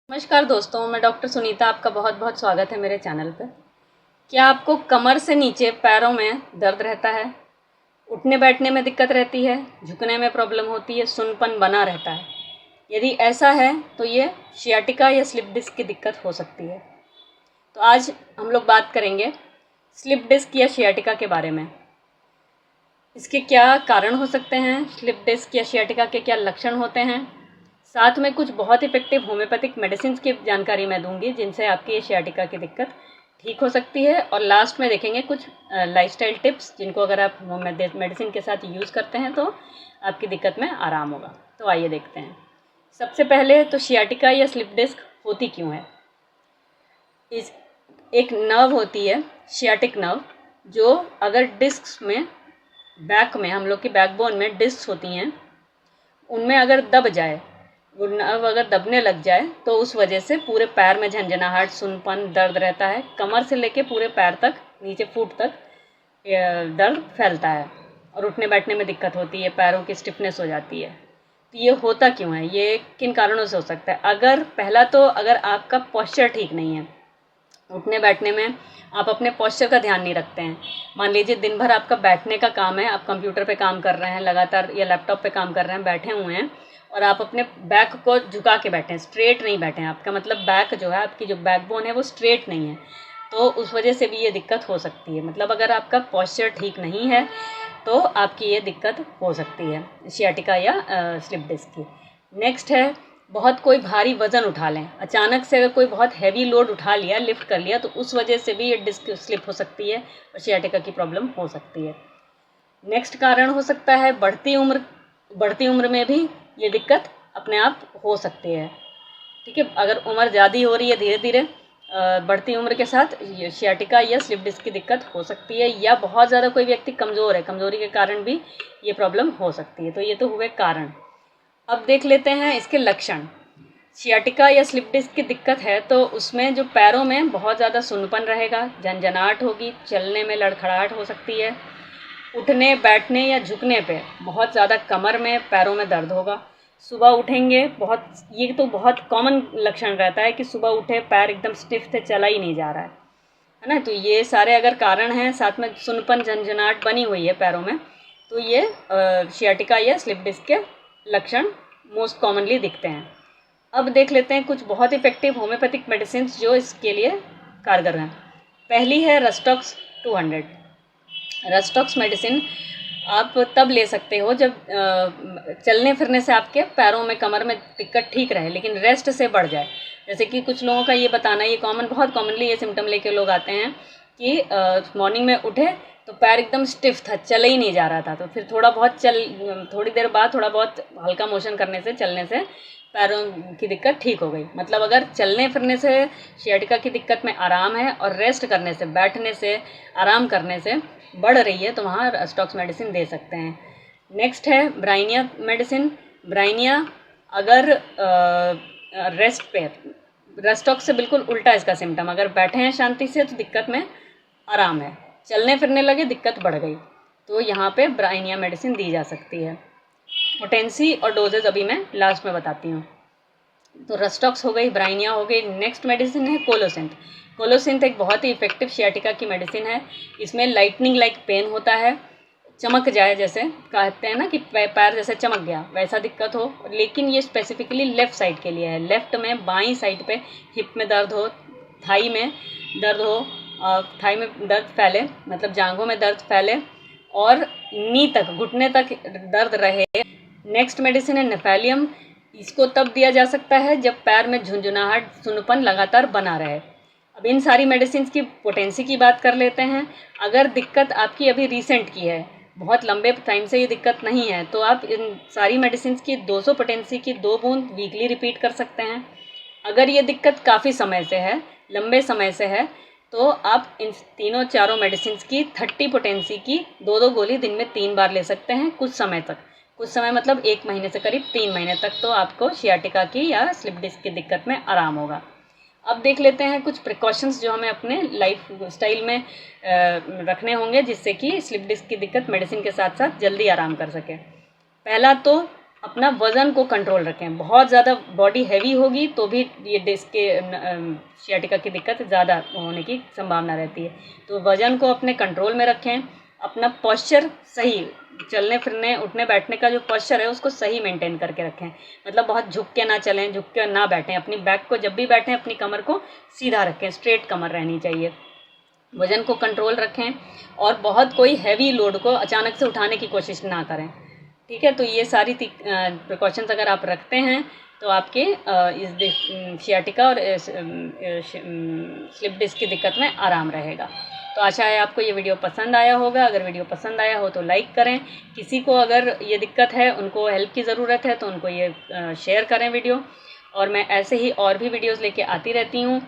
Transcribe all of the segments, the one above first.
नमस्कार दोस्तों, मैं डॉक्टर सुनीता, आपका बहुत बहुत स्वागत है मेरे चैनल पर। क्या आपको कमर से नीचे पैरों में दर्द रहता है, उठने बैठने में दिक्कत रहती है, झुकने में प्रॉब्लम होती है, सुन्नपन बना रहता है? यदि ऐसा है तो ये सियाटिका या स्लिप डिस्क की दिक्कत हो सकती है। तो आज हम लोग बात करेंगे स्लिप डिस्क या सियाटिका के बारे में। इसके क्या कारण हो सकते हैं, स्लिप डिस्क या सियाटिका के क्या लक्षण होते हैं, साथ में कुछ बहुत इफेक्टिव होम्योपैथिक मेडिसिन की जानकारी मैं दूंगी जिनसे आपकी ये सियाटिका की दिक्कत ठीक हो सकती है। और लास्ट में देखेंगे कुछ लाइफस्टाइल टिप्स जिनको अगर आप मेडिसिन के साथ यूज़ करते हैं तो आपकी दिक्कत में आराम होगा। तो आइए देखते हैं। सबसे पहले तो सियाटिका या स्लिप डिस्क होती क्यों है। इस एक नर्व होती है सियाटिक नर्व, जो अगर डिस्क में बैक में हम लोग की बैकबोन में डिस्क होती हैं, उनमें अगर दब जाए, वो नर्व अगर दबने लग जाए तो उस वजह से पूरे पैर में झंझनाहट, सुनपन, दर्द रहता है। कमर से लेके पूरे पैर तक, नीचे फुट तक दर्द फैलता है और उठने बैठने में दिक्कत होती है, पैरों की स्टिफनेस हो जाती है। तो ये होता क्यों है, ये किन कारणों से हो सकता है। अगर आपका पोस्चर ठीक नहीं है, उठने बैठने में आप अपने पोस्चर का ध्यान नहीं रखते हैं। मान लीजिए दिन भर आपका बैठने का काम है, आप कंप्यूटर पे काम कर रहे हैं लगातार या लैपटॉप पे काम कर रहे हैं, बैठे हुए हैं और आप अपने बैक को झुका के बैठे हैं, स्ट्रेट नहीं बैठे हैं। आपका मतलब बैक जो है, आपकी जो बैकबोन है वो स्ट्रेट नहीं है, तो उस वजह से भी ये दिक्कत हो सकती है। मतलब अगर आपका पोस्चर ठीक नहीं है तो आपकी ये दिक्कत हो सकती है सियाटिका या स्लिप डिस्क की। नेक्स्ट है, बहुत कोई भारी वज़न उठा लें, अचानक से अगर कोई बहुत हैवी लोड उठा लिया, लिफ्ट कर लिया, तो उस वजह से भी ये डिस्क स्लिप हो सकती है और सियाटिका की प्रॉब्लम हो सकती है। नेक्स्ट कारण हो सकता है बढ़ती उम्र में भी ये दिक्कत अपने आप हो सकती है। ठीक है, अगर उम्र ज़्यादा हो रही है, धीरे धीरे बढ़ती उम्र के साथ ये सियाटिका या स्लिप डिस्क की दिक्कत हो सकती है। या बहुत ज़्यादा कोई व्यक्ति कमज़ोर है, कमज़ोरी के कारण भी ये प्रॉब्लम हो सकती है। तो ये तो हुए कारण। अब देख लेते हैं इसके लक्षण। सियाटिका या स्लिप डिस्क की दिक्कत है तो उसमें जो पैरों में बहुत ज़्यादा सुन्नपन रहेगा, झंझनाहट होगी, चलने में लड़खड़ाहट हो सकती है, उठने बैठने या झुकने पे बहुत ज़्यादा कमर में पैरों में दर्द होगा। सुबह उठेंगे, ये तो बहुत कॉमन लक्षण रहता है कि सुबह उठे पैर एकदम स्टिफ थे, चला ही नहीं जा रहा है ना। तो ये सारे अगर कारण हैं, साथ में सुन्नपन, झंझनाहट बनी हुई है पैरों में, तो ये सियाटिका या स्लिप डिस्क के लक्षण मोस्ट कॉमनली दिखते हैं। अब देख लेते हैं कुछ बहुत इफेक्टिव होम्योपैथिक मेडिसिन जो इसके लिए कारगर हैं। पहली है रस्टॉक्स 200। रस्टॉक्स मेडिसिन आप तब ले सकते हो जब चलने फिरने से आपके पैरों में, कमर में दिक्कत ठीक रहे, लेकिन रेस्ट से बढ़ जाए। जैसे कि कुछ लोगों का ये बताना, ये बहुत कॉमनली ये सिम्टम लेके लोग आते हैं कि मॉर्निंग में उठे तो पैर एकदम स्टिफ था, चल ही नहीं जा रहा था, तो फिर थोड़ी देर बाद थोड़ा बहुत हल्का मोशन करने से, चलने से पैरों की दिक्कत ठीक हो गई। मतलब अगर चलने फिरने से सियाटिका की दिक्कत में आराम है और रेस्ट करने से, बैठने से, आराम करने से बढ़ रही है, तो वहाँ रस्टॉक्स मेडिसिन दे सकते हैं। नेक्स्ट है ब्राइनिया मेडिसिन। ब्राइनिया अगर रेस्ट पे, रस्टॉक्स से बिल्कुल उल्टा इसका सिम्टम, अगर बैठे हैं शांति से तो दिक्कत में आराम है, चलने फिरने लगे दिक्कत बढ़ गई, तो यहाँ पे ब्राइनिया मेडिसिन दी जा सकती है। पोटेंसी और डोजेज अभी मैं लास्ट में बताती हूँ। तो रस्टॉक्स हो गई, ब्राइनिया हो गई। नेक्स्ट मेडिसिन है कोलोसिंथ। कोलोसिंथ एक बहुत ही इफेक्टिव सियाटिका की मेडिसिन है। इसमें लाइटनिंग लाइक पेन होता है, चमक जाए, जैसे कहते हैं ना कि पैर जैसे चमक गया, वैसा दिक्कत हो। लेकिन ये स्पेसिफिकली लेफ़्ट साइड के लिए है। लेफ़्ट में, बाईं साइड पे हिप में दर्द हो, थाई में दर्द हो, थाई में दर्द फैले, मतलब जांघों में दर्द फैले और नी तक, घुटने तक दर्द रहे। नेक्स्ट मेडिसिन है नेफेलियम। इसको तब दिया जा सकता है जब पैर में झुंझुनाहट, सुन्नपन लगातार बना रहे। अब इन सारी मेडिसिन की पोटेंसी की बात कर लेते हैं। अगर दिक्कत आपकी अभी रिसेंट की है, बहुत लंबे टाइम से ये दिक्कत नहीं है, तो आप इन सारी मेडिसिन की 200 पोटेंसी की 2 बूंद वीकली रिपीट कर सकते हैं। अगर ये दिक्कत काफ़ी समय से है, लंबे समय से है, तो आप इन तीनों चारों मेडिसिन की 30 पोटेंसी की 2-2 गोली दिन में 3 बार ले सकते हैं कुछ समय तक। कुछ समय मतलब 1 महीने से करीब 3 महीने तक, तो आपको सियाटिका की या स्लिप डिस्क की दिक्कत में आराम होगा। अब देख लेते हैं कुछ प्रिकॉशंस जो हमें अपने लाइफ स्टाइल में रखने होंगे जिससे कि स्लिप डिस्क की दिक्कत मेडिसिन के साथ साथ जल्दी आराम कर सके। पहला तो अपना वज़न को कंट्रोल रखें। बहुत ज़्यादा बॉडी हैवी होगी तो भी ये डिस्क के सियाटिका की दिक्कत ज़्यादा होने की संभावना रहती है। तो वज़न को अपने कंट्रोल में रखें, अपना पोस्चर सही, चलने फिरने उठने बैठने का जो पोस्चर है उसको सही मेंटेन करके रखें। मतलब बहुत झुक के ना चलें, झुक के ना बैठें। अपनी बैक को जब भी बैठें अपनी कमर को सीधा रखें, स्ट्रेट कमर रहनी चाहिए। वज़न को कंट्रोल रखें और बहुत कोई हैवी लोड को अचानक से उठाने की कोशिश ना करें। ठीक है, तो ये सारी प्रिकॉशंस अगर आप रखते हैं तो आपके इस सियाटिका और स्लिप डिस्क की दिक्कत में आराम रहेगा। तो आशा है आपको ये वीडियो पसंद आया होगा। अगर वीडियो पसंद आया हो तो लाइक करें। किसी को अगर ये दिक्कत है, उनको हेल्प की ज़रूरत है, तो उनको ये शेयर करें वीडियो। और मैं ऐसे ही और भी वीडियोज़ लेके आती रहती हूँ,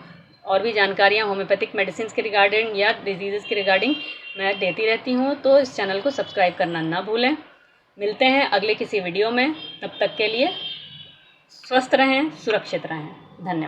और भी जानकारियाँ होम्योपैथिक मेडिसिन के रिगार्डिंग या डिजीज़ के रिगार्डिंग मैं देती रहती हूँ। तो इस चैनल को सब्सक्राइब करना ना भूलें। मिलते हैं अगले किसी वीडियो में, तब तक के लिए स्वस्थ रहें, सुरक्षित रहें। धन्यवाद।